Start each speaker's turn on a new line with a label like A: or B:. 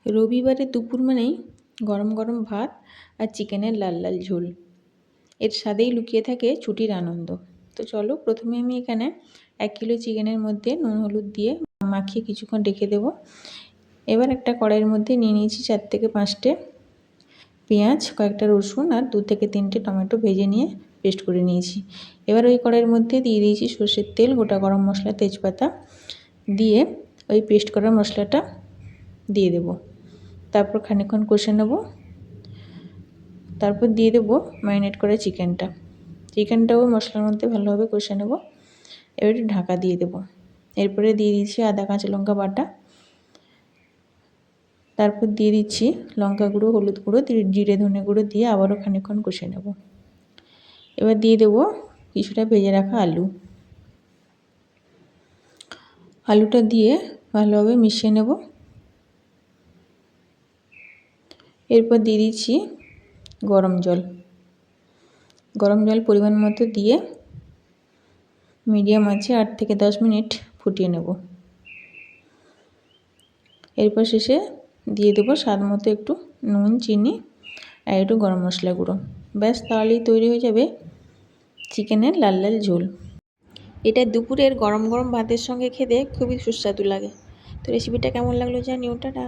A: রবিবারে দুপুর মানেই গরম গরম ভাত আর চিকেনের লাল লাল ঝোল। এর স্বাদেই লুকিয়ে থাকে ছুটির আনন্দ। তো চলো, প্রথমে আমি এখানে 1 কিলো চিকেনের মধ্যে নুন হলুদ দিয়ে মাখিয়ে কিছুক্ষণ রেখে দেবো। এবার একটা কড়াইয়ের মধ্যে নিয়ে নিয়েছি 4 থেকে 5টে পেঁয়াজ, কয়েকটা রসুন আর 2 থেকে 3টে টমেটো ভেজে নিয়ে পেস্ট করে নিয়েছি। এবার ওই কড়াইয়ের মধ্যে দিয়ে দিয়েছি সর্ষের তেল, গোটা গরম মশলা, তেজপাতা দিয়ে ওই পেস্ট করা মশলাটা দিয়ে দেবো। তারপর খানিকক্ষণ কষে নেব। তারপর দিয়ে দেবো ম্যারিনেট করা চিকেনটাও মশলার মধ্যে ভালোভাবে কষে নেব। এবার ঢাকা দিয়ে দেবো। এরপরে দিয়ে দিচ্ছি আদা কাঁচা লঙ্কা বাটা, তারপর দিয়ে দিচ্ছি লঙ্কা গুঁড়ো, হলুদ গুঁড়ো, জিরে ধনে গুঁড়ো দিয়ে আবারও খানিকক্ষণ কষে নেব। এবার দিয়ে দেবো কিছুটা ভেজে রাখা আলুটা দিয়ে ভালোভাবে মিশিয়ে নেব। এরপর দিয়ে দিচ্ছি গরম জল পরিমাণ মতো দিয়ে মিডিয়াম আঁচে 8 থেকে 10 মিনিট ফুটিয়ে নেব। এরপর শেষে দিয়ে দেবো স্বাদ মতো একটু নুন, চিনি আর একটু গরম মশলা গুঁড়ো। ব্যাস, তাহলেই তৈরি হয়ে যাবে চিকেনের লাল লাল ঝোল। এটা দুপুরের গরম গরম ভাতের সঙ্গে খেতে খুবই সুস্বাদু লাগে। তো রেসিপিটা কেমন লাগলো জানিও। টাটা।